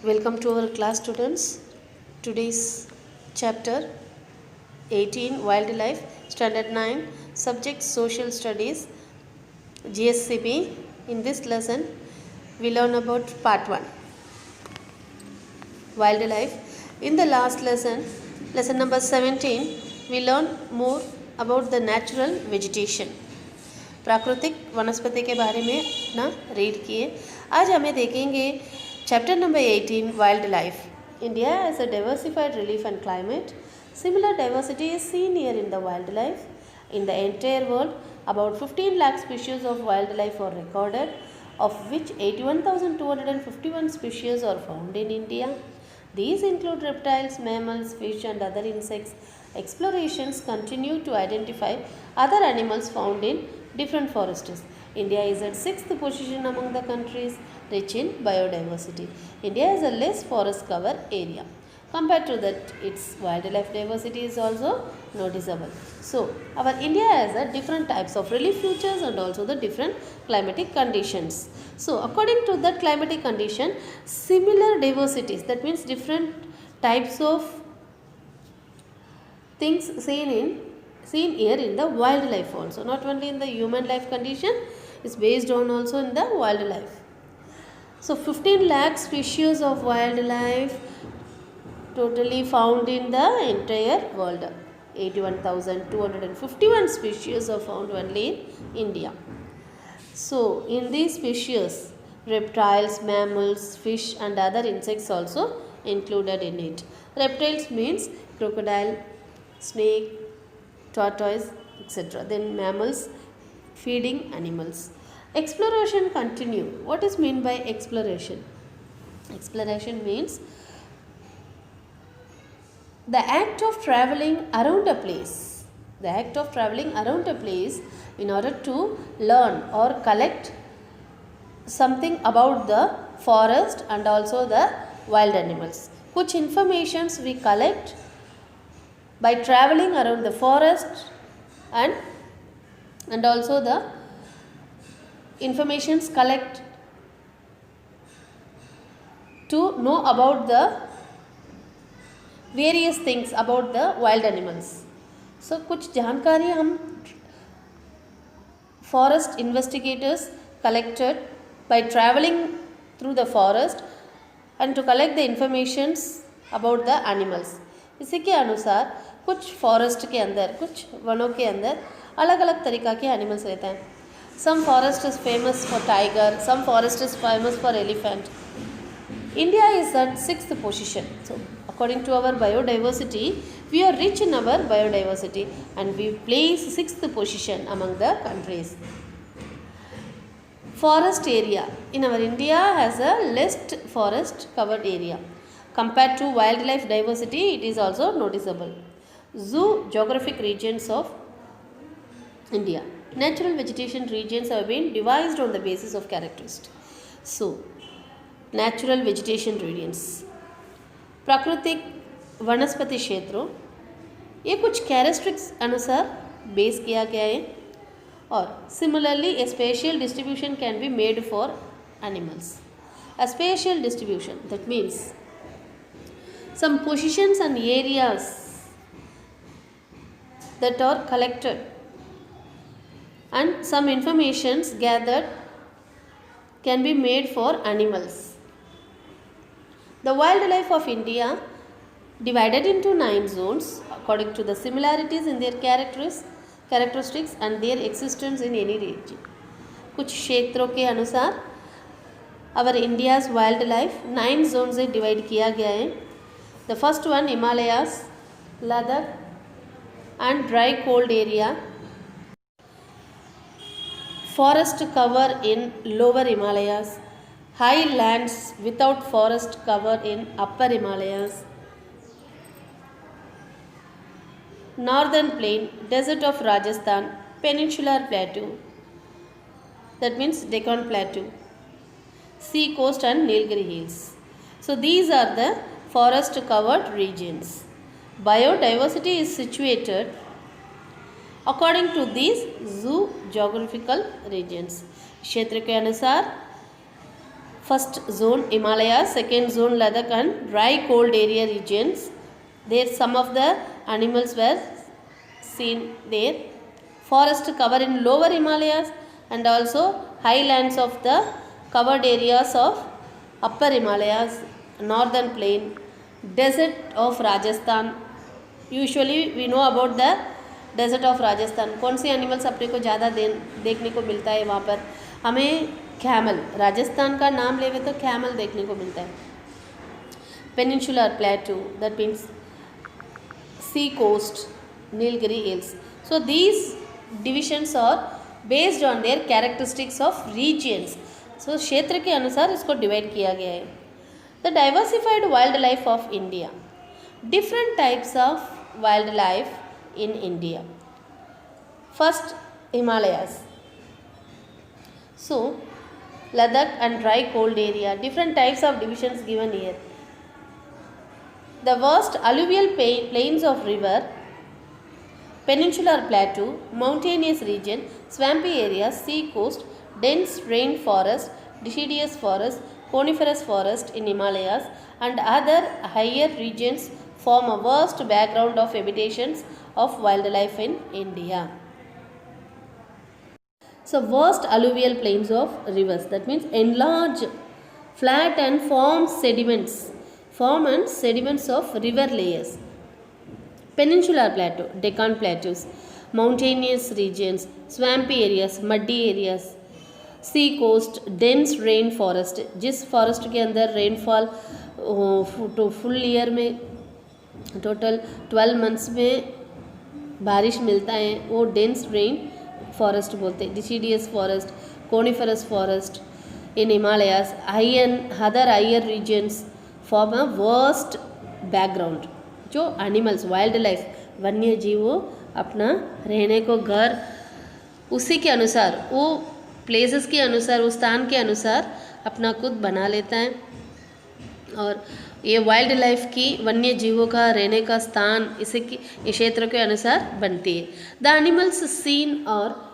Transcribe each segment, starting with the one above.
Welcome to our class, students. Today's chapter 18 Wildlife, Standard 9, Subject Social Studies, GSCB. In this lesson, we learn about part 1 Wildlife. In the last lesson, lesson number 17, we learned more about the natural vegetation. प्राकृतिक वनस्पति के बारे में अपना read किए. आज हमें देखेंगे chapter number 18 wild life. India has a diversified relief and climate. Similar diversity is seen here in the wildlife. In the entire world, about 15 lakh species of wildlife are recorded, of which 81,251 species are found in India. These include reptiles, mammals, fish and other insects. Explorations continue to identify other animals found in different forests. India is at 6th position among the countries rich in biodiversity. India has a less forest cover area. Compared to that, its wildlife diversity is also noticeable. So, our India has a different types of relief features and also the different climatic conditions. So, according to that climatic condition, similar diversities, that means different types of things seen here in the wildlife also. Not only in the human life condition, is based on also in the wildlife. So, 15 lakh species of wildlife totally found in the entire world. 81,251 species are found only in India. So, in these species, reptiles, mammals, fish and other insects also included in it. Reptiles means crocodile, snake, tortoise, etc. Then mammals, feeding animals. Exploration continue. What is meant by exploration? Exploration means the act of traveling around a place. The act of traveling around a place in order to learn or collect something about the forest and also the wild animals. Which informations we collect by traveling around the forest and also the informations collect to know about the various things about the wild animals. So, कुछ जानकारी हम forest investigators collected by traveling through the forest and to collect the informations about the animals. इसी के अनुसार कुछ forest के अंदर, कुछ वनों के अंदर अलग अलग तरीक़ा के animals रहते हैं. Some forest is famous for tiger, some forest is famous for elephant. India is at 6th position. So, according to our biodiversity, we are rich in our biodiversity and we place 6th position among the countries. Forest area. In our India has a less forest covered area. Compared to wildlife diversity, it is also noticeable. Zoo geographic regions of India. Natural vegetation regions have been devised on the basis of characteristics. So, natural vegetation regions. प्राकृतिक वनस्पति क्षेत्रों ये कुछ characteristics अनुसार base किया गया है और similarly a spatial distribution can be made for animals. A spatial distribution, that means some positions and areas that are collected and some informations gathered can be made for animals. The wildlife of India divided into 9 zones according to the similarities in their characteristics and their existence in any region. कुछ क्षेत्रों के अनुसार our India's wildlife 9 zones से divide किया गया है. The first one Himalayas, Ladakh and dry cold area. Forest cover in lower Himalayas. High lands without forest cover in upper Himalayas. Northern plain, desert of Rajasthan, peninsular plateau, that means Deccan plateau, sea coast and Nilgiri hills. So, these are the forest covered regions. Biodiversity is situated according to these zoo geographical regions. क्षेत्र के अनुसार First zone Himalayas, second zone Ladakh and dry cold area regions. There some of the animals were seen there. Forest cover in lower Himalayas and also highlands of the covered areas of upper Himalayas, northern plain, desert of Rajasthan. Usually we know about the desert of Rajasthan. कौन सी animals अपने को ज़्यादा देखने को मिलता है वहाँ पर? हमें कैमल, राजस्थान का नाम लेवे तो कैमल देखने को मिलता है. Peninsular प्लेटू, that means sea coast, Nilgiri hills. So these divisions are based on their characteristics of regions. So क्षेत्र के अनुसार इसको डिवाइड किया गया है. The diversified wildlife of India. Different types of wildlife in India. First, Himalayas. So Ladakh and dry cold area. Different types of divisions given here. The vast alluvial plains of river, peninsular plateau, mountainous region, swampy areas, sea coast, dense rain forest, deciduous forest, coniferous forest in Himalayas and other higher regions form a vast background of habitations of wildlife in India. So vast alluvial plains of rivers, that means enlarged, flat and form and sediments of river layers. Peninsular plateau, Deccan plateaus, mountainous regions, swampy areas, muddy areas, sea coast, dense rain forest. जिस forest के अंदर rainfall full year में total 12 months में बारिश मिलता है वो dense rain forest बोलते हैं. Deciduous forest, coniferous forest in Himalayas, other higher regions form a vast background. जो एनिमल्स, वाइल्ड लाइफ, वन्य जीवों अपना रहने को घर उसी के अनुसार, वो प्लेसेस के अनुसार, उस स्थान के अनुसार अपना खुद बना लेता है. और ये वाइल्ड लाइफ की, वन्य जीवों का रहने का स्थान इसी की क्षेत्र के अनुसार बनती है. द एनिमल्स सीन और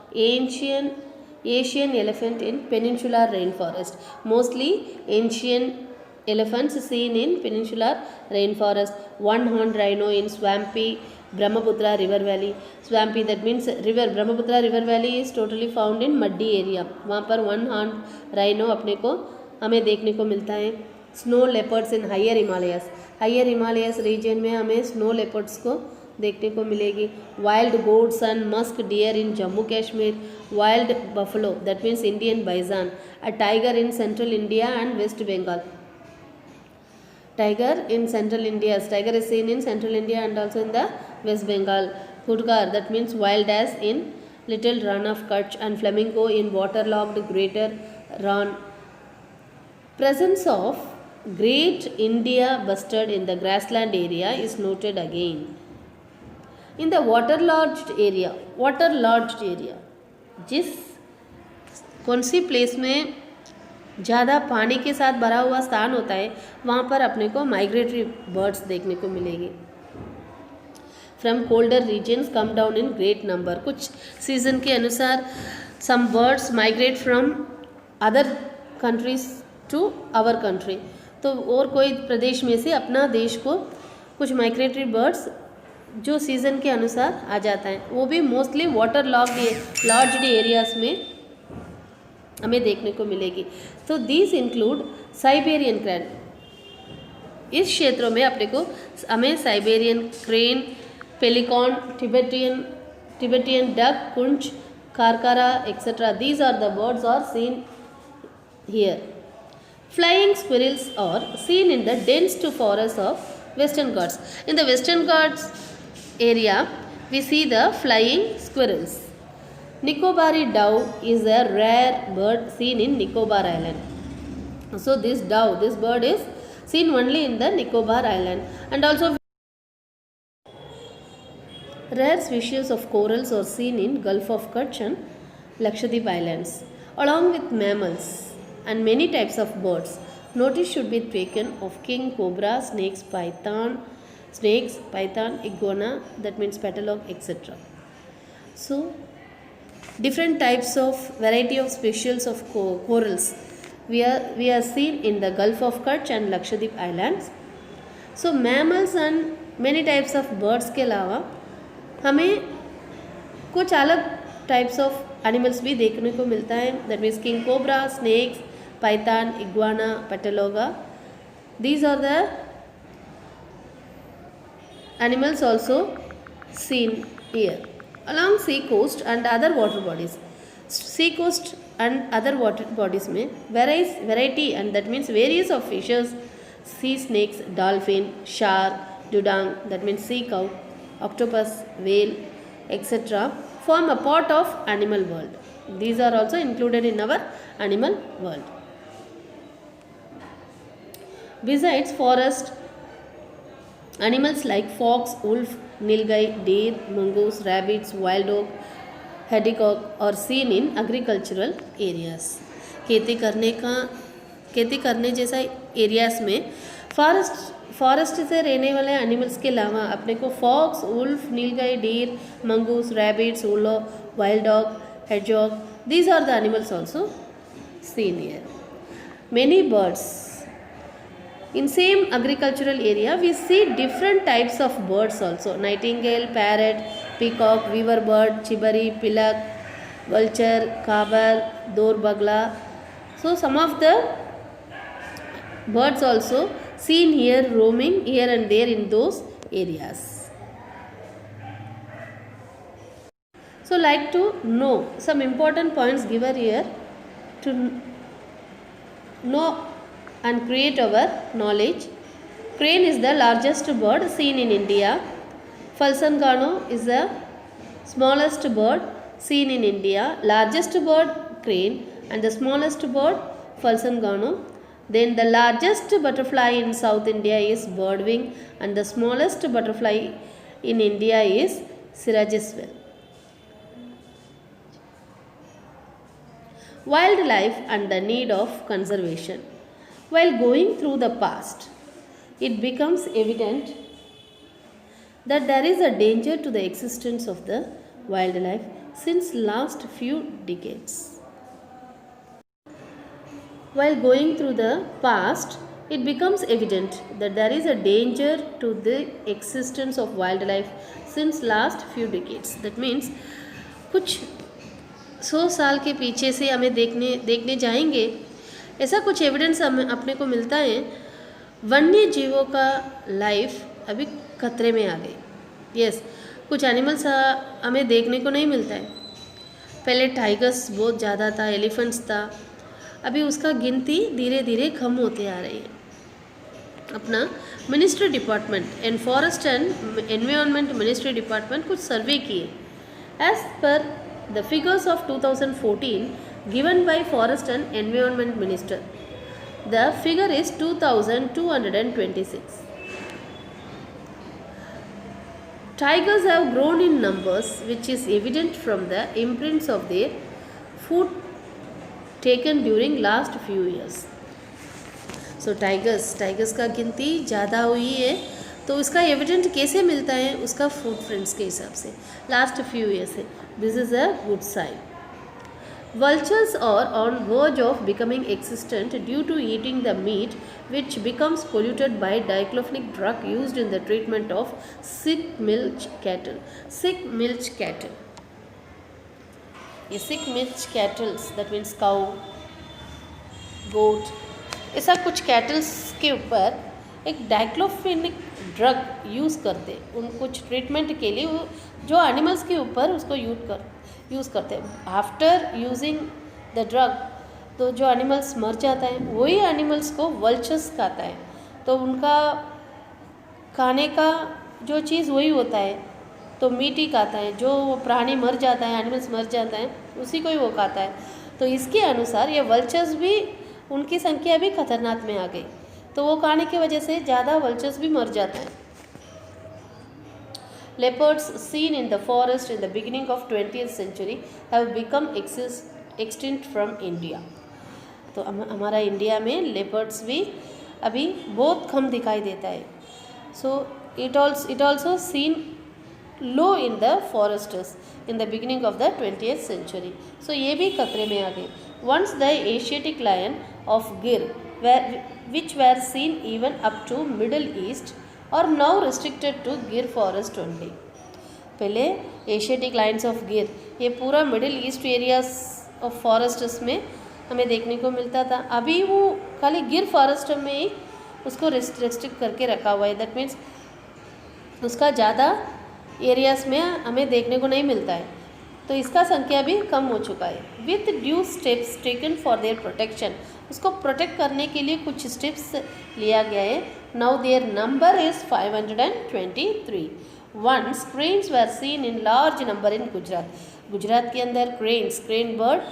Asian elephant in peninsular rainforest. Mostly ancient elephants seen in peninsular rainforest. One-horned rhino in swampy Brahmaputra river valley. Swampy, that means river, Brahmaputra river valley is totally found in muddy area. वहाँ पर one-horned rhino अपने को हमें देखने को मिलता है. Snow leopards in higher Himalayas. Higher Himalayas region में हमें snow leopards को देखने को मिलेगी. Wild goats and musk deer in Jammu Kashmir. Wild buffalo, that means Indian bison. A tiger in central India and West Bengal. Tiger in central India, tiger is seen in central India and also in the West Bengal. खुदगार, that means wild ass in little Rann of Kutch and flamingo in waterlogged greater Rann. Presence of great India bustard in the grassland area is noted again. In the waterlogged area, जिस कौन सी place में ज़्यादा पानी के साथ भरा हुआ स्थान होता है वहाँ पर अपने को माइग्रेटरी बर्ड्स देखने को मिलेगी. From colder regions come down in great number. कुछ सीजन के अनुसार some birds migrate from other countries to our country. तो और कोई प्रदेश में से अपना देश को कुछ माइग्रेटरी बर्ड्स जो सीज़न के अनुसार आ जाता है, वो भी मोस्टली वाटर लॉज्ड एरियाज में हमें देखने को मिलेगी. तो दीज इंक्लूड साइबेरियन क्रैन. इस क्षेत्रों में अपने को हमें Siberian crane, pelican, Tibetan duck, कुंच, कारकारा etcetera. These are the birds are seen here. Flying squirrels are seen in the dense forest of Western Ghats. In the Western Ghats area, we see the flying squirrels. Nicobari dove is a rare bird seen in Nicobar Island. So this bird is seen only in the Nicobar Island. And also rare species of corals are seen in Gulf of Kutch and Lakshadweep Islands, along with mammals and many types of birds. Notice should be taken of king cobra, snakes, python, iguana, that means petalog, etc. So different types of variety of species of corals. we are seen in the Gulf of Kutch and Lakshadweep Islands. So mammals and many types of birds के अलावा हमें कुछ अलग types of animals भी देखने को मिलता है. That means king cobra, snakes, python, iguana, पेटलोगा. These are the animals also seen here along sea coast and other water bodies. Sea coast and other water bodies में variety and that means various of fishes, sea snakes, dolphin, shark, dugong, that means sea cow, octopus, whale, etc. form a part of animal world. These are also included in our animal world. Besides forest, animals like fox, wolf, nilgai, deer, mongoose, rabbits, wild dog, hedgehog are seen in agricultural areas. खेती करने जैसा areas में forest से रहने वाले animals के अलावा अपने को fox, wolf, nilgai, deer, mongoose, rabbits, उलो, wild dog, hedgehog, these are the animals also seen here. Many birds in same agricultural area we see different types of birds also. Nightingale, parrot, peacock, weaver bird, chibari, pilak, vulture, kabar, dor bagla. So some of the birds also seen here roaming here and there in those areas. So like to know some important points given here to know and create our knowledge. Crane is the largest bird seen in India. Falsangano is the smallest bird seen in India. Largest bird crane and the smallest bird Falsangano. Then the largest butterfly in South India is birdwing and the smallest butterfly in India is Siragiswell. Wildlife and the need of conservation. While going through the past, it becomes evident that there is a danger to the existence of the wildlife since last few decades. While going through the past, it becomes evident that there is a danger to the existence of wildlife since last few decades. That means कुछ 100 साल के पीछे से हमें देखने जाएंगे, ऐसा कुछ एविडेंस हमें अपने को मिलता है वन्य जीवों का लाइफ अभी खतरे में आ गई. यस, कुछ एनिमल्स हमें देखने को नहीं मिलता है. पहले टाइगर्स बहुत ज़्यादा था, एलिफेंट्स था, अभी उसका गिनती धीरे धीरे कम होते आ रही है. अपना ministry department and forest and environment ministry department कुछ सर्वे किए. As per the figures of 2014 given by Forest and Environment Minister, the figure is 2226. Tigers have grown in numbers, which is evident from the imprints of their food taken during last few years. So tigers का गिनती ज़्यादा हुई है, तो इसका evident कैसे मिलता है? उसका फुटप्रिंट्स के हिसाब से लास्ट फ्यू ईयर से. This is a good sign. Vultures are on verge of becoming extinct due to eating the meat which becomes polluted by diclofenac drug used in the treatment of sick milch cattle. Sick milch cattle. ये sick milch cattle, that means cow, goat, ऐसा कुछ kettles के ऊपर एक diclofenac drug use करते उन कुछ treatment के लिए, वो जो एनिमल्स के ऊपर उसको यूज़ करते हैं. आफ्टर यूजिंग द ड्रग तो जो एनिमल्स मर जाता है वही एनिमल्स को वल्चर्स खाता है. तो उनका खाने का जो चीज़ वही होता है, तो मीट ही खाता है. जो प्राणी मर जाता है, एनिमल्स मर जाता है, उसी को ही वो खाता है. तो इसके अनुसार ये वल्चर्स भी, उनकी संख्या भी खतरनाक में आ गई, तो वो खाने की वजह से ज़्यादा वल्चर्स भी मर जाते हैं. Leopards seen in the forest in the beginning of 20th century have become extinct from India. तो हमारा इंडिया में लेपर्ड्स भी अभी बहुत कम दिखाई देता है. So it also seen low in the forests in the beginning of the 20th century. So ये भी खतरे में आ गए. Once the Asiatic lion of Gir, which were seen even up to Middle East, are now restricted to Gir forest only. पहले Asiatic lines of गिर ये पूरा middle east areas of forests में हमें देखने को मिलता था, अभी वो खाली गिर फॉरेस्ट में ही उसको रेस्ट्रिक्ट करके रखा हुआ है। दैट मीन्स उसका ज़्यादा एरियाज में हमें देखने को नहीं मिलता है, तो इसका संख्या भी कम हो चुका है। With due steps taken for their protection, उसको प्रोटेक्ट करने के लिए कुछ स्टेप्स लिया गया है। Now their number is 523। Once cranes were seen in large number in Gujarat, Gujarat के अंदर क्रेन बर्ड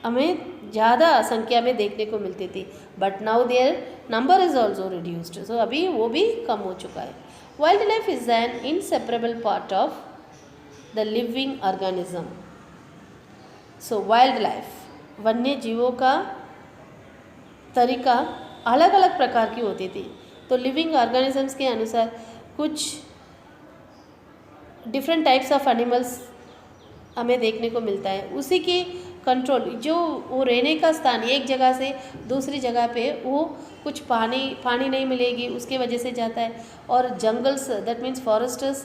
हमें ज़्यादा संख्या में देखने को मिलती थी, but now their number is also reduced, so अभी वो भी कम हो चुका है। Wildlife is an inseparable part of the living organism. So wildlife, वन्य जीवों का तरीका अलग अलग प्रकार की होती थी, तो लिविंग ऑर्गेनिजम्स के अनुसार कुछ डिफरेंट टाइप्स ऑफ एनिमल्स हमें देखने को मिलता है। उसी की कंट्रोल, जो वो रहने का स्थान एक जगह से दूसरी जगह पे वो कुछ पानी नहीं मिलेगी उसके वजह से जाता है, और जंगल्स दैट मीन्स फॉरेस्ट्स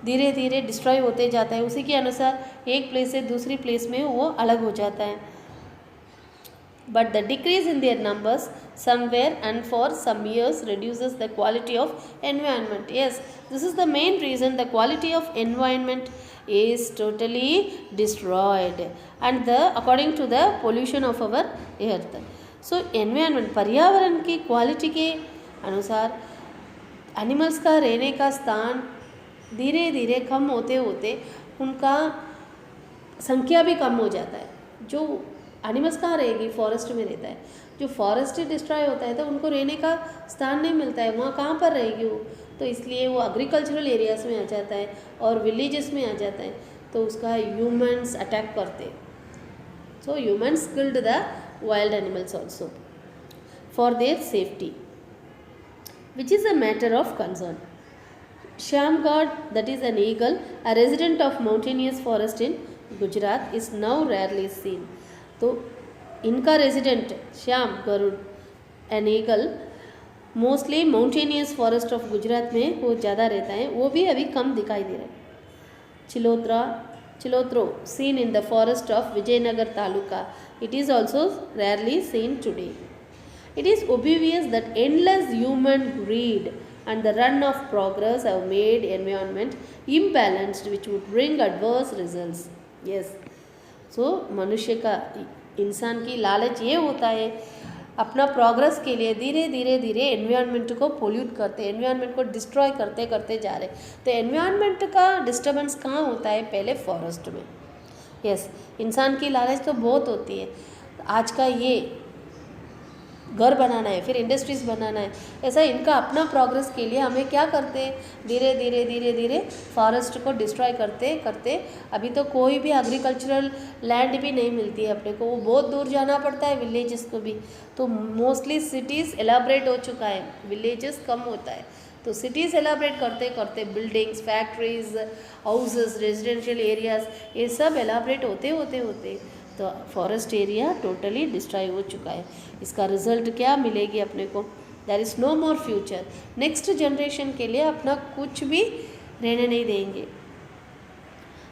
धीरे धीरे डिस्ट्रॉय होते जाता है, उसी के अनुसार एक प्लेस से दूसरी प्लेस में वो अलग हो जाता है। But the decrease in their numbers somewhere and for some years reduces the quality of environment. Yes, this is the main reason the quality of environment is totally destroyed, and according to the pollution of our earth. So environment, पर्यावरण की quality के अनुसार animals का रहने का स्थान धीरे धीरे कम होते होते उनका संख्या भी कम हो जाता है। जो एनिमल्स कहाँ रहेगी, फॉरेस्ट में रहता है, जो फॉरेस्ट डिस्ट्रॉय होता है तो उनको रहने का स्थान नहीं मिलता है, वहाँ कहाँ पर रहेगी वो, तो इसलिए वो एग्रीकल्चरल एरियाज में आ जाता है और विलेजेस में आ जाता है, तो उसका ह्यूमंस अटैक करते। So humans killed the wild animals also for their safety, which is a matter of concern. Shyamgarh, that is an eagle, a resident of mountainous forest in Gujarat, is now rarely seen. तो इनका resident Shyam Garud an eagle mostly mountainous forest of Gujarat में वो ज़्यादा रहता है, वो भी अभी कम दिखाई दे रहा है। Chilotro seen in the forest of Vijaynagar taluka, it is also rarely seen today. It is obvious that endless human greed and the run of progress have made environment imbalanced, which would bring adverse results. Yes. सो मनुष्य का, इंसान की लालच ये होता है अपना progress के लिए धीरे धीरे एनवायरनमेंट को पोल्यूट करते, एनवायरनमेंट को डिस्ट्रॉय करते जा रहे। तो एनवायरनमेंट का डिस्टर्बेंस कहाँ होता है, पहले फॉरेस्ट में। यस, इंसान की लालच तो बहुत होती है, आज का ये घर बनाना है, फिर इंडस्ट्रीज बनाना है, ऐसा इनका अपना प्रोग्रेस के लिए हमें क्या करते हैं, धीरे धीरे फॉरेस्ट को डिस्ट्रॉय करते अभी तो कोई भी एग्रीकल्चरल लैंड भी नहीं मिलती है अपने को, वो बहुत दूर जाना पड़ता है विलेजेस को भी। तो मोस्टली सिटीज़ एलाबरेट हो चुका है, विलेजेस कम होता है, तो सिटीज़ एलाबरेट करते buildings, factories, houses, residential areas, ये सब एलाबरेट होते तो फॉरेस्ट एरिया टोटली डिस्ट्रॉय हो चुका है। इसका रिजल्ट क्या मिलेगी अपने को, there is no more future. Next generation के लिए अपना कुछ भी रहने नहीं देंगे।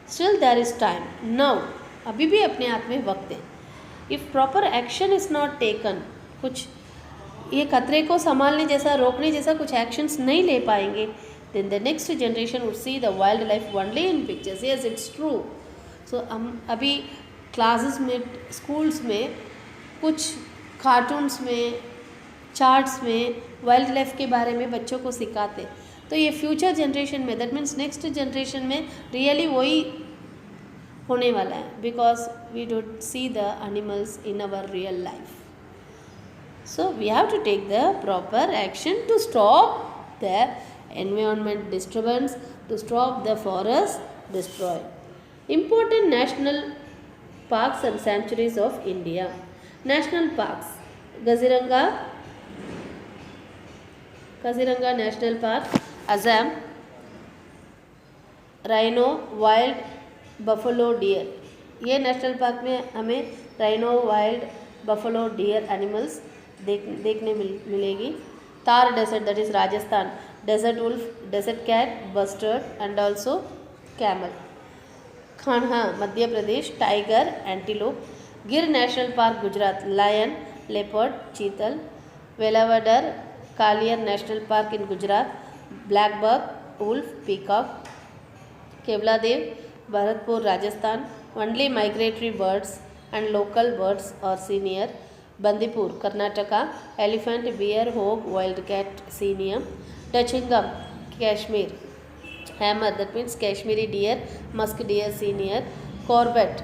Still there is time now, अभी भी अपने हाथ में वक्त है। If proper action is not taken, कुछ ये खतरे को संभालने जैसा, रोकने जैसा कुछ एक्शंस नहीं ले पाएंगे, then the next generation would see the wildlife only in pictures. Yes, it's true. So हम अभी क्लासेस में, स्कूल्स में कुछ कार्टून्स में, चार्ट्स में वाइल्ड लाइफ के बारे में बच्चों को सिखाते, तो ये फ्यूचर जनरेशन में, दैट मीन्स नेक्स्ट जनरेशन में रियली वही होने वाला है, because we don't see the animals in our real life. So we have to take the proper action to stop the environment disturbance, to stop the forest destroy. Important national parks and sanctuaries of India. National parks: Kaziranga National Park, Assam, rhino, wild buffalo deer. ये national park में हमें rhino, wild buffalo, deer animals देखने मिलेगी। Thar desert that is Rajasthan, desert wolf, desert cat, bustard and also camel. Kanha Madhya Pradesh, tiger, antelope. Gir national park Gujarat, lion, leopard, chital. Velavadar Kaliyar national park in Gujarat, black buck, wolf, peacock. Keoladeo Bharatpur Rajasthan, only migratory birds and local birds are seen here. Bandipur Karnataka, elephant, bear, hog, wild cat seen here. Dachigam Kashmir, hammer that means Kashmiri deer, musk deer seen here. Corbett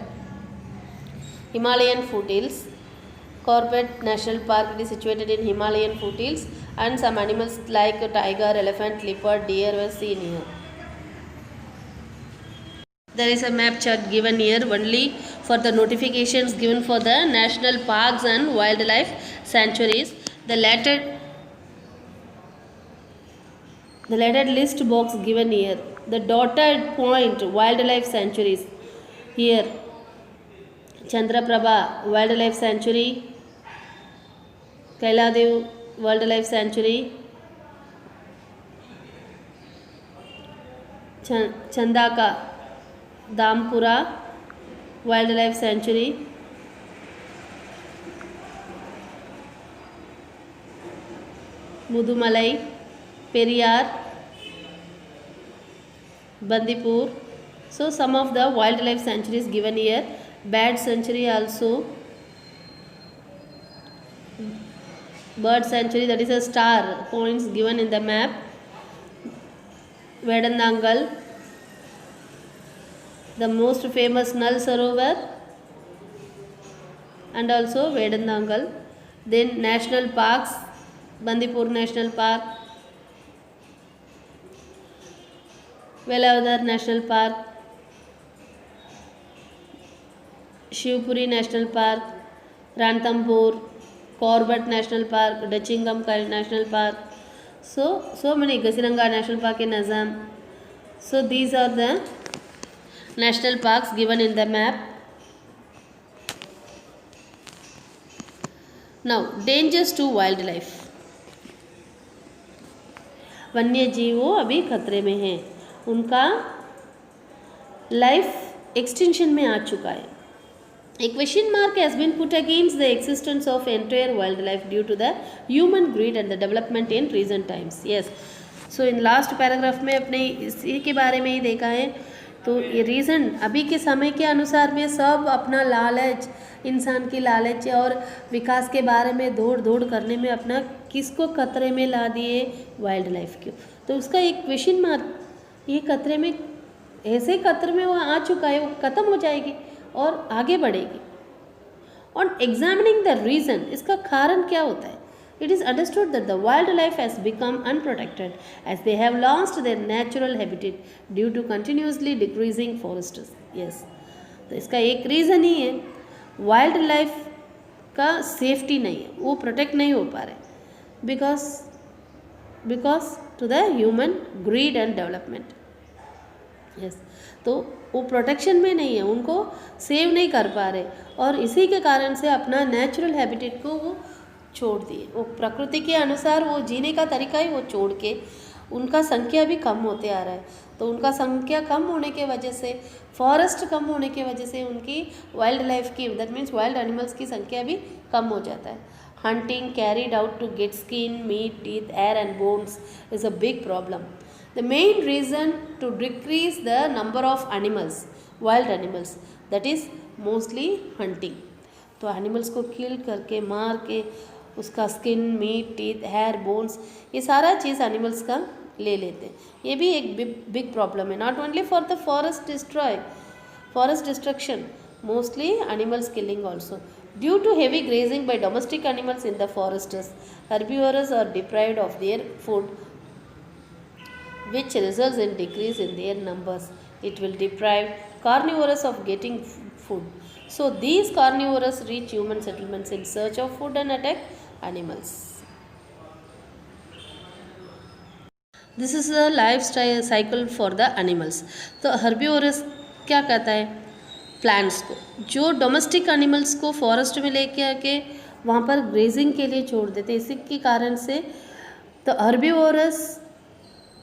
Himalayan foothills. Corbett National Park, it is situated in Himalayan foothills, and some animals like tiger, elephant, leopard, deer were seen here. There is a map chart given here only for the notifications given for the national parks and wildlife sanctuaries. The lettered list box given here. The dotted point wildlife sanctuaries here. Chandraprabha Wildlife Sanctuary, Kailadev Wildlife Sanctuary, Chandaka Dampura Wildlife Sanctuary, Mudumalai, Periyar, Bandipur. So some of the wildlife sanctuaries given here. Bat sanctuary also, bird sanctuary, that is a star points given in the map. Vedandangal, the most famous Nal Sarovar, and also Vedandangal. Then national parks, Bandipur National Park, Velavadar National Park, Shivpuri National Park, Ranthambore, Corbett National Park, Dachingam National Park. So many, Gaziranga National Park in Assam. So these are the national parks given in the map. Now, dangers to wildlife. वन्य जीवों अभी खतरे में हैं, उनका life extension में आ चुका है. A question mark has been put against the existence of entire wildlife due to the human greed and the development in recent times. Yes. So in last paragraph में अपने इसी के बारे में ही देखा है. तो ये रीज़न अभी के समय के अनुसार में सब अपना लालच, इंसान की लालच और विकास के बारे में दौड़ करने में अपना किसको खतरे में ला दिए, वाइल्ड लाइफ को. तो उसका एक क्वेश्चन मार्क, ये खतरे में, ऐसे खतरे में वो आ चुका है, वो ख़त्म हो जाएगी और आगे बढ़ेगी. ऑन एग्जामिनिंग द रीज़न, इसका कारण क्या होता है. It is understood that the wildlife has become unprotected as they have lost their natural habitat due to continuously decreasing forests. Yes. तो इसका एक रीज़न ही है, वाइल्ड लाइफ का सेफ्टी नहीं है, वो प्रोटेक्ट नहीं हो पा रहे because to the human greed and development. Yes. तो वो प्रोटेक्शन में नहीं है, उनको सेव नहीं कर पा रहे और इसी के कारण से अपना नेचुरल हैबिटेट को वो छोड़ दिए. वो प्रकृति के अनुसार वो जीने का तरीका ही वो छोड़ के उनका संख्या भी कम होते आ रहा है. तो उनका संख्या कम होने के वजह से, फॉरेस्ट कम होने के वजह से उनकी वाइल्ड लाइफ की, दैट मीन्स वाइल्ड एनिमल्स की संख्या भी कम हो जाता है. Hunting carried out to get skin, meat, teeth, hair and bones is a big problem. The main reason to decrease the number of animals, wild animals, that is mostly hunting. तो animals को kill करके, मार के, उसका skin, meat, teeth, hair, bones, ये सारा चीज़ animals का ले लेते हैं. ये भी एक बिग प्रॉब्लम है. Not only for the forest destruction, mostly animals killing also. Due to heavy grazing by domestic animals in the forests, herbivores are deprived of their food, which results in decrease in their numbers. It will deprive carnivores of getting food. So these carnivores reach human settlements in search of food and attack animals. This is the life cycle for the animals. तो herbivores क्या कहता है, plants को, जो domestic animals को forest में लेके आके वहाँ पर ग्रेजिंग के लिए छोड़ देते, इसी के कारण से the herbivorous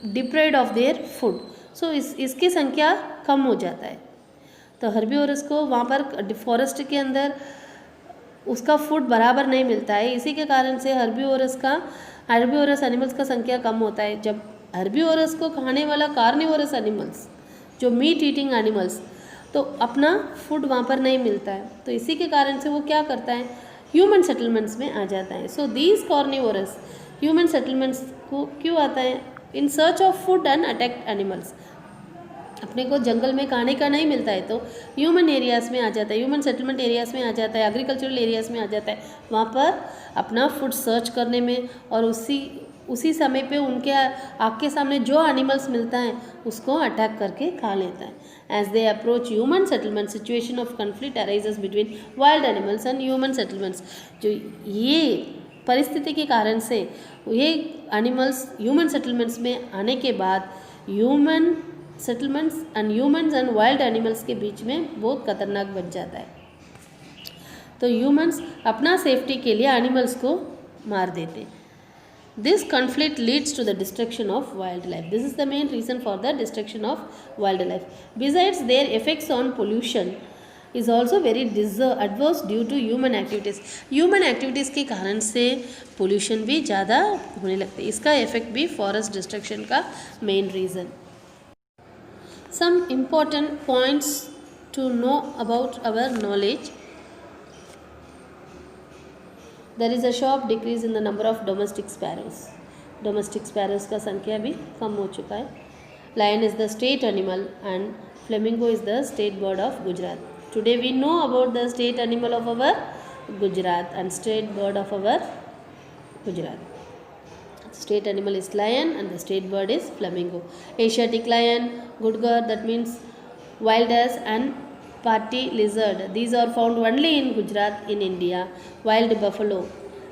deprived of their food, so इसकी संख्या कम हो जाता है। तो हर्बीवोरस को वहाँ पर फॉरेस्ट के अंदर उसका फूड बराबर नहीं मिलता है, इसी के कारण से हर्बीवोरस एनिमल्स का संख्या कम होता है। जब हर्बीवोरस को खाने वाला कार्निवोरस एनिमल्स, जो मीट ईटिंग एनिमल्स, तो अपना फूड वहाँ पर नहीं मिलता है, तो इसी के कारण से वो क्या करता है, ह्यूमन सेटलमेंट्स में आ जाता है। So these carnivorous human settlements को क्यों आता है, in search of food and attacked animals. अपने को जंगल में खाने का नहीं मिलता है तो ह्यूमन एरियाज़ में आ जाता है, ह्यूमन सेटलमेंट एरियाज़ में आ जाता है, एग्रीकल्चरल एरियाज़ में आ जाता है, वहाँ पर अपना फूड सर्च करने में, और उसी समय पे उनके आँख के सामने जो एनिमल्स मिलता है उसको अटैक करके खा लेता है। As they approach human settlement, situation of conflict arises between wild animals and human settlements. जो ये परिस्थिति के कारण से ये एनिमल्स ह्यूमन सेटलमेंट्स में आने के बाद human settlements and humans and wild animals के बीच में बहुत खतरनाक बन जाता है। तो ह्यूमन्स अपना सेफ्टी के लिए एनिमल्स को मार देते। This conflict leads to the destruction of wild life. This is the main reason for the destruction of wild life. Besides their effects on pollution is also very adverse due to human activities. Human activities के कारण से pollution भी ज़्यादा होने लगते हैं, इसका effect भी फॉरेस्ट डिस्ट्रक्शन का main reason. Some important points to know about our knowledge. There is a sharp decrease in the number of domestic sparrows. Domestic sparrows का संख्या भी कम हो चुका है। Lion is the state animal and flamingo is the state bird of Gujarat. Today we know about the state animal of our Gujarat and state bird of our Gujarat. State animal is lion and the state bird is flamingo. Asiatic lion, Gudgar, that means wild ass, and party lizard. These are found only in Gujarat in India. Wild buffalo,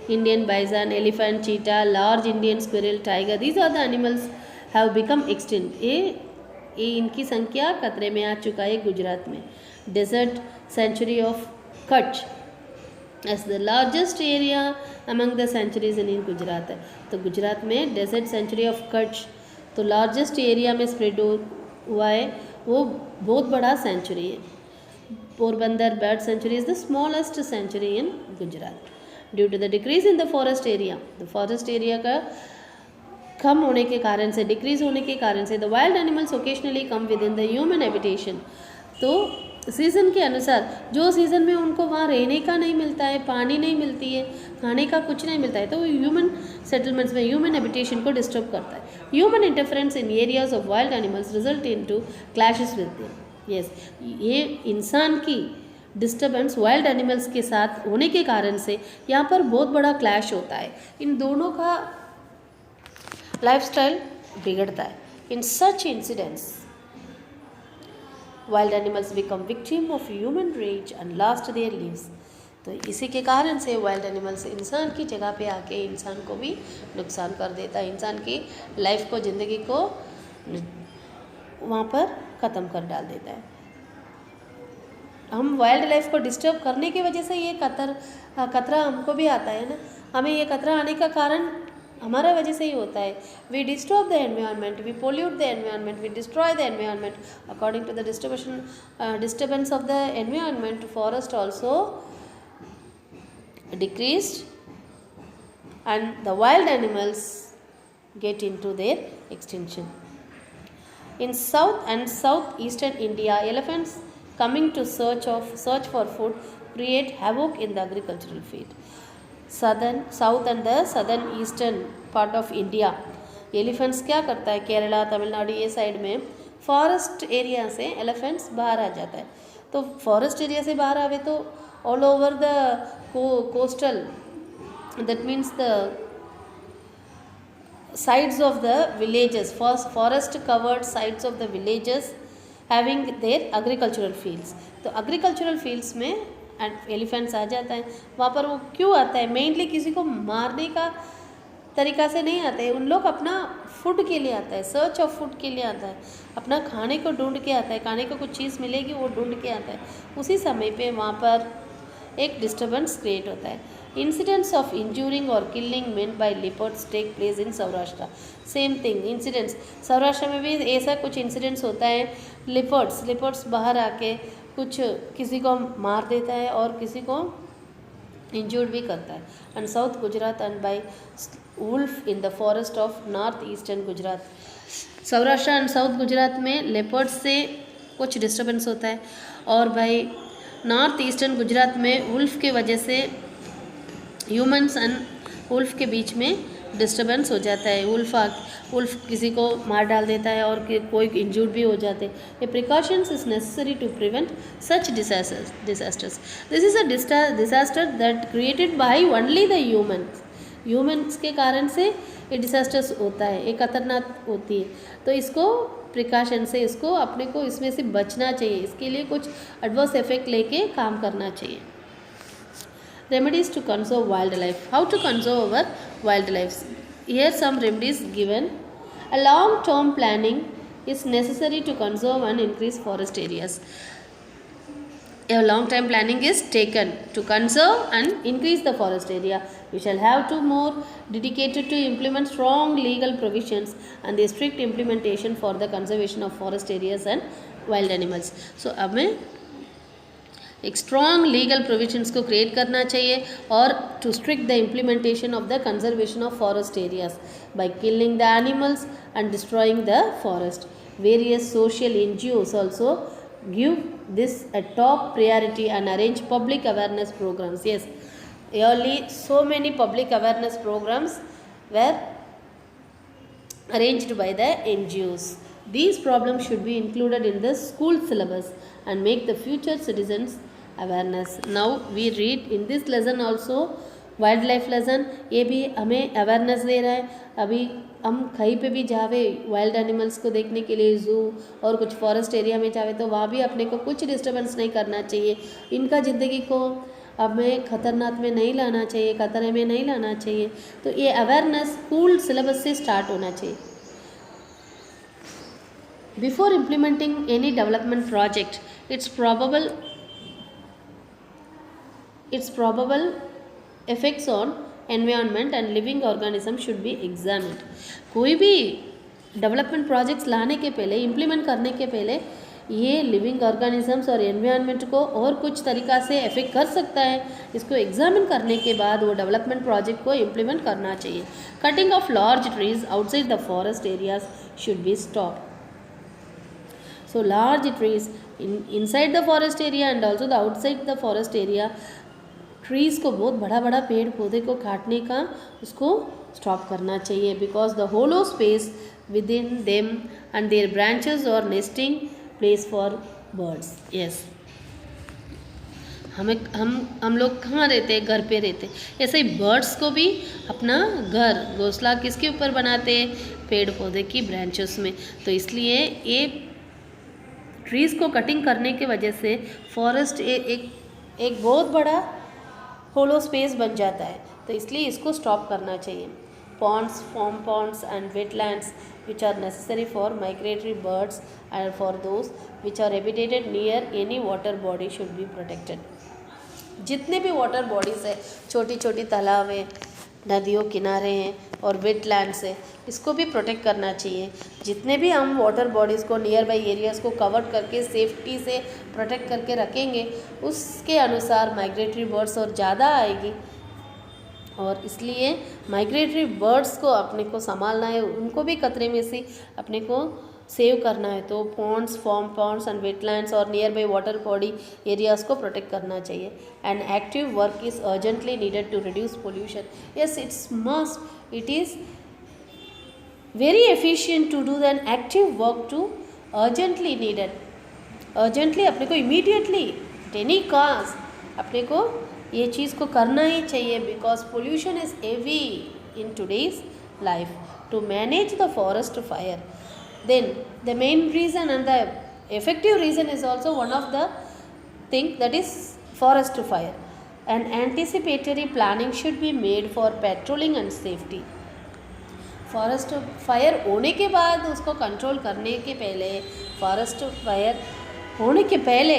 Indian bison, elephant, cheetah, large Indian squirrel, tiger. These are the animals have become extinct. ये इनकी संख्या खतरे में आ चुका है गुजरात में। Desert sanctuary of Kutch as the largest area among the sanctuaries in Gujarat है। तो गुजरात में डेजर्ट सेंचुरी ऑफ कच्छ तो लार्जेस्ट एरिया में स्प्रेड हुआ है, वो बहुत बड़ा सेंचुरी है। Porbandar bird sanctuary is the smallest sanctuary in Gujarat. Due to the decrease in the forest area, the forest area का कम होने के कारण से, डिक्रीज होने के कारण से, the wild animals occasionally come with in the human habitation. तो सीज़न के अनुसार, जो सीज़न में उनको वहाँ रहने का नहीं मिलता है, पानी नहीं मिलती है, खाने का कुछ नहीं मिलता है, तो वो ह्यूमन सेटलमेंट्स में ह्यूमन हैबिटेशन को डिस्टर्ब करता है। Human interference in areas of wild animals result in to clashes with them. Yes, ये इंसान की डिस्टर्बेंस वाइल्ड एनिमल्स के साथ होने के कारण से यहाँ पर बहुत बड़ा क्लैश होता है, इन दोनों का लाइफस्टाइल बिगड़ता है। In such incidents wild animals become victim of human rage and lost their lives. तो इसी के कारण से वाइल्ड एनिमल्स इंसान की जगह पे आके इंसान को भी नुकसान कर देता है, इंसान की लाइफ को, ज़िंदगी को वहाँ पर ख़त्म कर डाल देता है। हम वाइल्ड लाइफ को डिस्टर्ब करने की वजह से ये खतरा हमको भी आता है ना। हमें ये खतरा आने का कारण हमारा वजह से ही होता है। We disturb the environment, we pollute the environment, we destroy the environment. According to the disturbance of the environment, forest also decreased and the wild animals get into their extinction. In south and southeastern India, elephants coming to search for food create havoc in the agricultural field. South and the southern eastern part of India, elephants क्या करता है, केरला, तमिलनाडु ये side में forest area से elephants बाहर आ जाता है। तो फॉरेस्ट एरिया से बाहर आवे तो all over the coastal, that means the sides of the villages, forest covered sides of the villages having their agricultural fields. तो agricultural fields में एलिफेंट्स आ जाता है। वहाँ पर वो क्यों आता है, मेनली किसी को मारने का तरीका से नहीं आते हैं, उन लोग अपना फूड के लिए आता है, सर्च ऑफ फूड के लिए आता है, अपना खाने को ढूंढ के आता है, खाने को कुछ चीज़ मिलेगी वो ढूंढ के आता है, उसी समय पे वहाँ पर एक डिस्टर्बेंस क्रिएट होता है. इंसिडेंट्स ऑफ इंजूरिंग और killing men by leopards take place in Saurashtra. Same thing incidents Saurashtra में भी ऐसा कुछ इंसिडेंट्स होता है. लिपर्ड्स बाहर आके कुछ किसी को मार देता है और किसी को इंजूर्ड भी करता है. And south Gujarat and by wolf in the forest of north eastern Gujarat. Saurashtra and south Gujarat में लेपर्ड्स से कुछ डिस्टर्बेंस होता है और भाई नॉर्थ ईस्टर्न गुजरात में वुल्फ के वजह से ह्यूमंस एंड वुल्फ के बीच में डिस्टर्बेंस हो जाता है. वुल्फ किसी को मार डाल देता है और कोई इंजूर्ड भी हो जाते हैं. A precautions is necessary to prevent such disasters. This is a disaster that created by only the humans के कारण से ये डिजास्टर्स होता है, ये खतरनाक होती है. तो इसको प्रिकॉशन से इसको अपने को इसमें से बचना चाहिए. इसके लिए कुछ एडवर्स इफेक्ट लेके काम करना चाहिए. Remedies to conserve wildlife. How to conserve our wildlife? Here some remedies given. A long-term planning is necessary to conserve and increase forest areas. A long-term planning is taken to conserve and increase the forest area. We shall have to more dedicated to implement strong legal provisions and the strict implementation for the conservation of forest areas and wild animals. So, अब मैं एक strong legal provisions को create करना चाहिए और to strict the implementation of the conservation of forest areas by killing the animals and destroying the forest. Various social NGOs also give this a top priority and arrange public awareness programs. Yes, early so many public awareness programs were arranged by the NGOs. These problems should be included in the school syllabus and make the future citizens awareness. Now we read in this lesson also wild life lesson. ये भी हमें awareness दे रहा है. अभी हम कहीं पे भी जावे वाइल्ड एनिमल्स को देखने के लिए ज़ू और कुछ फॉरेस्ट एरिया में जावे तो वहाँ भी अपने को कुछ डिस्टर्बेंस नहीं करना चाहिए. इनका ज़िंदगी को हमें खतरनाक में नहीं लाना चाहिए, खतरे में नहीं लाना चाहिए. तो ये अवेयरनेस स्कूल सिलेबस से स्टार्ट होना चाहिए. Before implementing any development project, its probable effects on environment and living organism should be examined. कोई भी डेवलपमेंट प्रोजेक्ट्स लाने के पहले, इम्प्लीमेंट करने के पहले ये लिविंग ऑर्गेनिजम्स और एनवायरनमेंट को और कुछ तरीक़ा से अफेक्ट कर सकता है. इसको एग्जामिन करने के बाद वो डेवलपमेंट प्रोजेक्ट को इम्प्लीमेंट करना चाहिए. Cutting of large trees outside the forest areas should be stop. So large trees inside the forest area and also the outside the forest area, trees को बहुत बड़ा बड़ा पेड़ पौधे को काटने का उसको स्टॉप करना चाहिए. Because the hollow space within them and their branches और nesting place for birds. Yes, हम लोग कहाँ रहते हैं? घर पे रहते. ऐसे ही बर्ड्स को भी अपना घर घोंसला किसके ऊपर बनाते हैं? पेड़ पौधे की ब्रांचेस में. तो इसलिए ये ट्रीज़ को कटिंग करने के वजह से फॉरेस्ट एक बहुत बड़ा होलो स्पेस बन जाता है. तो इसलिए इसको स्टॉप करना चाहिए. Ponds, farm ponds and wetlands which are necessary for migratory birds and for those which are habitated near any water body should be protected. जितने भी वाटर बॉडीज़ है, छोटी छोटी तालाब है, नदियों किनारे हैं और वेटलैंड्स है, इसको भी प्रोटेक्ट करना चाहिए. जितने भी हम वाटर बॉडीज़ को नियर बाई एरियाज़ को कवर करके सेफ्टी से प्रोटेक्ट करके रखेंगे, उसके अनुसार माइग्रेटरी बर्ड्स और ज़्यादा आएगी. और इसलिए माइग्रेटरी बर्ड्स को अपने को संभालना है, उनको भी खतरे में से अपने को सेव करना है. तो ponds, farm ponds and wetlands और nearby water body areas को प्रोटेक्ट करना चाहिए. And active work is urgently needed to reduce pollution. Yes, it's must, it is very efficient to do an active work to urgently needed. urgently अपने को immediately at any cost अपने को ये चीज़ को करना ही चाहिए. because pollution is heavy in today's life. to manage the forest fire, then the main reason and the effective reason is also one of the thing, that is forest fire. And anticipatory planning should be made for patrolling and safety. Forest fire होने के बाद उसको control करने के पहले, forest fire होने के पहले,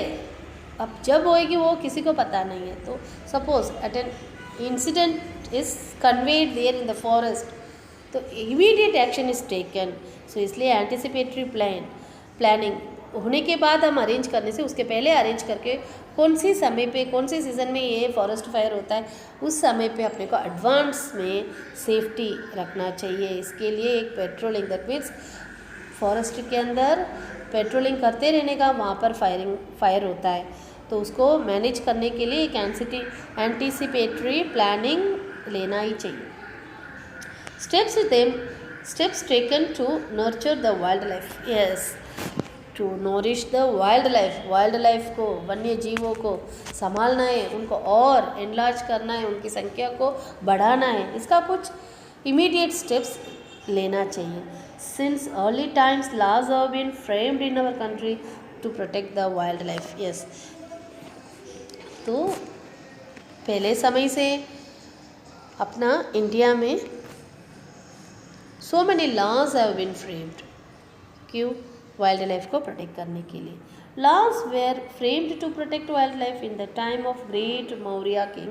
अब जब होएगी वो किसी को पता नहीं है। तो suppose at an incident is conveyed there in the forest, तो immediate action is taken. So इसलिए एंटिसिपेटरी प्लानिंग होने के बाद हम अरेंज करने से, उसके पहले अरेंज करके कौन सी समय पे, कौन सी सीज़न में ये फॉरेस्ट फायर होता है, उस समय पे अपने को एडवांस में सेफ्टी रखना चाहिए। इसके लिए एक पेट्रोलिंग, दैट मीन्स फॉरेस्ट के अंदर पेट्रोलिंग करते रहने का, वहाँ पर फायर होता है, तो उसको मैनेज करने के लिए एक एंटिसिपेटरी प्लानिंग लेना ही चाहिए। Steps taken to nurture the wildlife. Yes, to nourish the wildlife. Wildlife को, वन्य जीवों को संभालना है, उनको और एनलार्ज करना है, उनकी संख्या को बढ़ाना है, इसका कुछ इमीडिएट स्टेप्स लेना चाहिए। Since early times, laws have been framed in our country to protect the wildlife. Yes, तो पहले समय से अपना इंडिया में so many laws have been framed, क्यों? वाइल्ड लाइफ को प्रोटेक्ट करने के लिए। Laws were framed to protect wildlife in the time of great Maurya king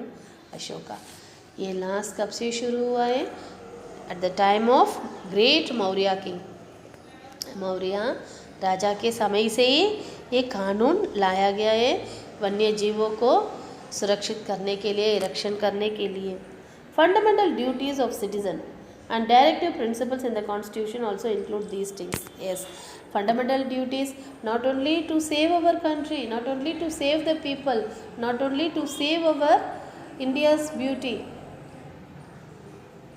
Ashoka. ये laws कब से शुरू हुआ है? At the time of great Maurya king, Maurya राजा के समय से ही ये कानून लाया गया है वन्य जीवों को सुरक्षित करने के लिए, रक्षण करने के लिए। Fundamental duties of citizen and directive principles in the constitution also include these things. Yes, fundamental duties, not only to save our country, not only to save the people, not only to save our India's beauty,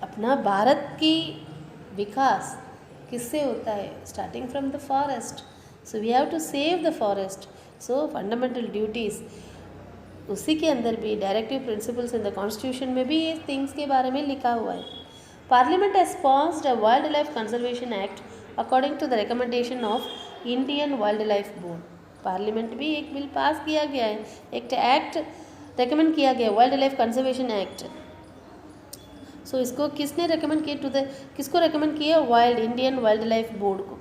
अपना भारत की विकास किससे होता है? Starting from the forest. So we have to save the forest. So fundamental duties, उसी के अंदर भी directive principles in the constitution में भी ये थिंग्स के बारे में लिखा हुआ है। Parliament has passed a Wildlife Conservation Act according to the recommendation of Indian Wildlife Board. Parliament भी एक बिल पास किया गया है, एक एक्ट रेकमेंड किया गया, वाइल्ड लाइफ कंजर्वेशन एक्ट। सो इसको किसने रेकमेंड किया? किसको रेकमेंड किया? इंडियन वाइल्ड लाइफ बोर्ड को।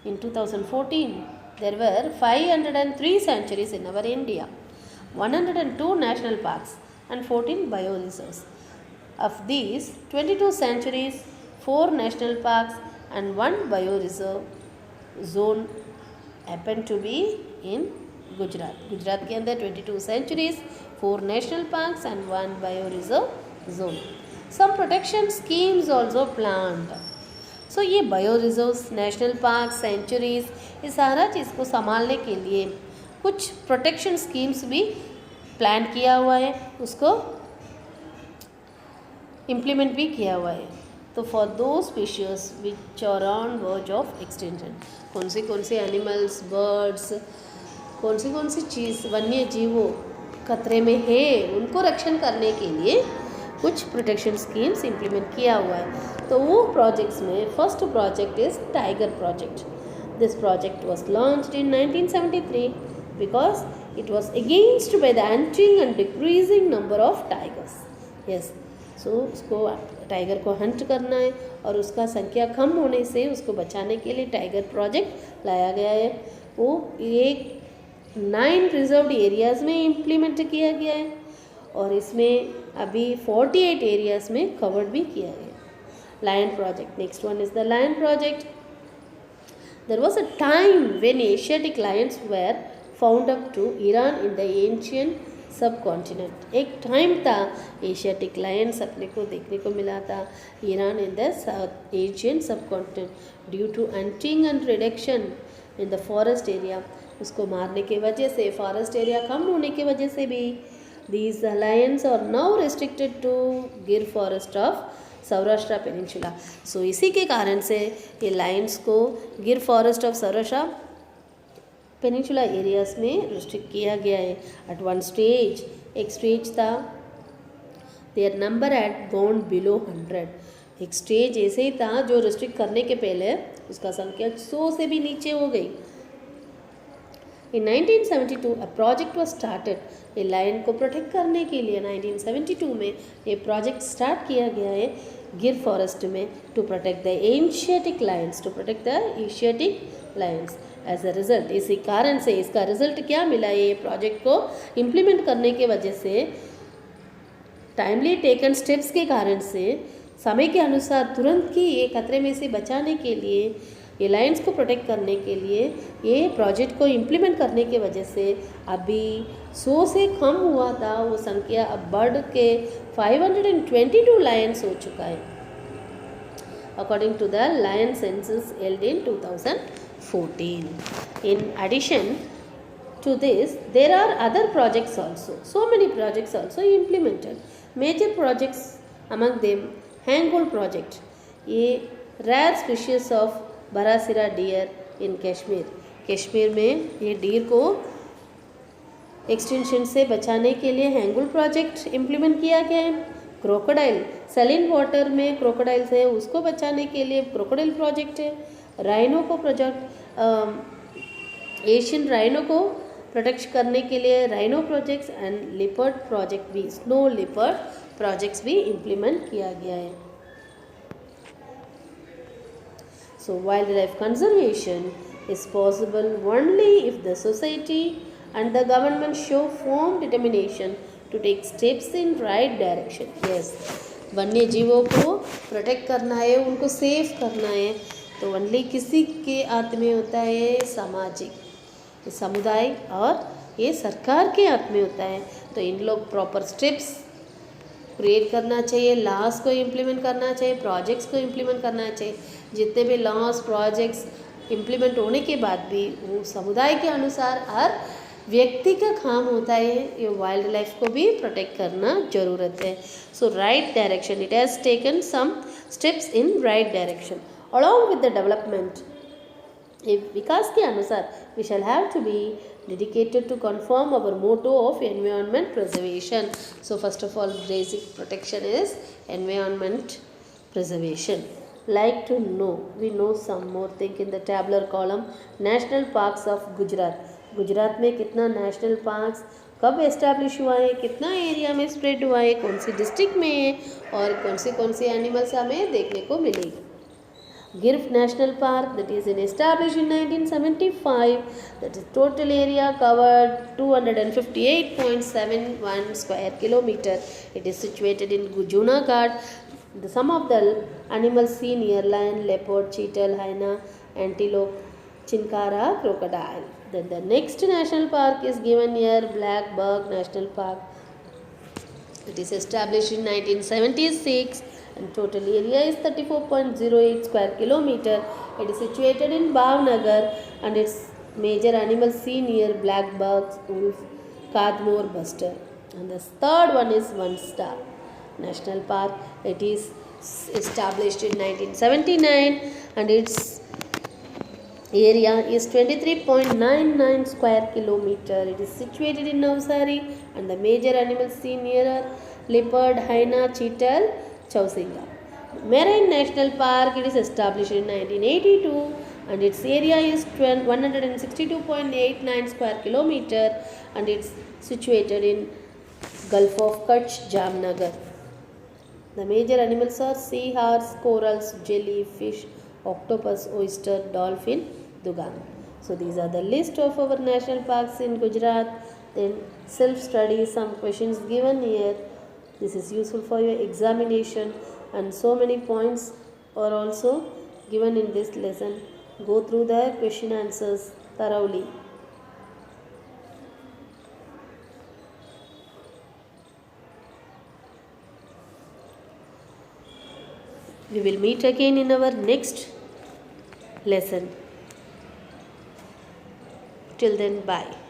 In 2014 there were 503 sanctuaries in our India, 102 national parks and 14 bioreserves. Of these, 22 sanctuaries, 4 national parks and 1 bioreserve zone happen to be in Gujarat. Gujarat के अंदर 22 sanctuaries, 4 national parks and 1 bioreserve zone. Some protection schemes also planned. So ये bioreserves, national parks, sanctuaries, ये सारा चीज़ को संभालने के लिए कुछ प्रोटेक्शन स्कीम्स भी प्लान किया हुआ है, उसको इम्प्लीमेंट भी किया हुआ है। तो फॉर दो species which are on verge of extension, कौन से एनिमल्स, बर्ड्स, कौन सी चीज़, वन्य जीवों खतरे में है, उनको रक्षण करने के लिए कुछ प्रोटेक्शन स्कीम्स इम्प्लीमेंट किया हुआ है। तो वो प्रोजेक्ट्स में first project is tiger project. This project was launched in 1973 because it was against by the hunting and decreasing number of tigers. Yes, so उसको टाइगर को हंट करना है और उसका संख्या कम होने से उसको बचाने के लिए टाइगर प्रोजेक्ट लाया गया है। वो एक 9 रिजर्व्ड एरियाज़ में इम्प्लीमेंट किया गया है और इसमें अभी 48 एरियाज़ में कवर्ड भी किया गया। Lion project, next one is the lion project. There was a time when Asiatic lions were found up to Iran in the ancient subcontinent. एक टाइम था एशियाटिक लायंस अपने को देखने को मिला था Iran in the South Asian subcontinent due to hunting and reduction in the forest area. उसको मारने के वजह से, फॉरेस्ट एरिया कम होने की वजह से भी these lions are now restricted to Gir forest of Saurashtra peninsula. So इसी के कारण से ये लायंस को Gir forest of Saurashtra peninsula areas में रिस्ट्रिक्ट किया गया है। एट वन स्टेज, एक स्टेज था, their number had gone below 100। एक स्टेज ऐसे ही था जो रिस्ट्रिक्ट करने के पहले उसका संख्या 100 से भी नीचे हो गई। इन 1972 अ प्रोजेक्ट वाज स्टार्टेड। ये लायन को प्रोटेक्ट करने के लिए 1972 में ये प्रोजेक्ट स्टार्ट किया गया है गिर फॉरेस्ट में to protect the Asiatic lions, to protect the Asiatic lions. As a result, इसी कारण से इसका रिजल्ट क्या मिला, ये प्रोजेक्ट को इम्प्लीमेंट करने के वजह से, टाइमली टेकन स्टेप्स के कारण से, समय के अनुसार तुरंत ही ये खतरे में से बचाने के लिए, ये लायंस को प्रोटेक्ट करने के लिए ये प्रोजेक्ट को इम्प्लीमेंट करने के वजह से अभी 100 से कम हुआ था वो संख्या अब बढ़ के 522 लायंस हो चुका है, according to the lion census held in 2014. In addition to this, there are other projects also. So many projects also implemented. Major projects among them, Hangul project, ये rare species of Barasira deer in Kashmir. Kashmir में ये deer को extension से बचाने के लिए hangul project implement किया गया है. क्रोकोडाइल, सैलिन वाटर में क्रोकोडाइल्स है, उसको बचाने के लिए क्रोकोडाइल प्रोजेक्ट है. राइनो को प्रोजेक्ट, एशियन राइनो को प्रोटेक्ट करने के लिए rhino projects and leopard project भी, स्नो लिपर्ड प्रोजेक्ट्स भी इम्प्लीमेंट किया गया है. So wildlife conservation is possible only if the society and the government show firm determination to take steps in right direction. Yes, वन्य जीवों को protect करना है, उनको सेफ करना है, तो ओनली किसी के हाथ में होता है, सामाजिक समुदाय और ये सरकार के हाथ में होता है. तो इन लोग प्रॉपर स्टेप्स क्रिएट करना चाहिए, लॉस को इम्प्लीमेंट करना चाहिए, प्रोजेक्ट्स को इम्प्लीमेंट करना चाहिए. जितने भी लॉस प्रोजेक्ट्स इम्प्लीमेंट होने के बाद भी वो समुदाय के अनुसार हर व्यक्ति का काम होता है, ये वाइल्ड लाइफ को भी प्रोटेक्ट करना ज़रूरत है. So right direction, it has taken some steps in right direction along with the development. विकास के अनुसार we shall have to be dedicated to conform our motto of environment preservation. So first of all, basic protection is environment preservation. Like to know, we know some more thing in the tabular column. National parks of Gujarat. Gujarat में कितना national parks कब establish हुआ है, कितना area में spread हुआ है, कौन सी डिस्ट्रिक्ट में है और कौन सी एनिमल्स हमें देखने को मिलेगी. Gir National Park, that is established in 1975, that is total area covered 258.71 square kilometer. It is situated in Junagadh. The some of the animals seen here: lion, leopard, cheetal, hyena, antelope, chinkara, crocodile. Then the next national park is given here, Black Buck National Park. It is established in 1976. And total area is 34.08 square kilometer. It is situated in Bhavnagar and its major animals seen here: black bucks, wolf, Kadmore, buster. And the third one is One Star National Park. It is established in 1979 and its area is 23.99 square kilometer. It is situated in Navsari and the major animals seen here are leopard, hyena, cheetal, Chausinga. Marine National Park, it is established in 1982 and its area is 162.89 square kilometer and it's situated in Gulf of Kutch, Jamnagar. The major animals are sea horse, corals, jellyfish, octopus, oyster, dolphin, dugong. So these are the list of our national parks in Gujarat. Then self-study, some questions given here. This is useful for your examination and so many points are also given in this lesson. Go through the question answers thoroughly. We will meet again in our next lesson. Till then, bye.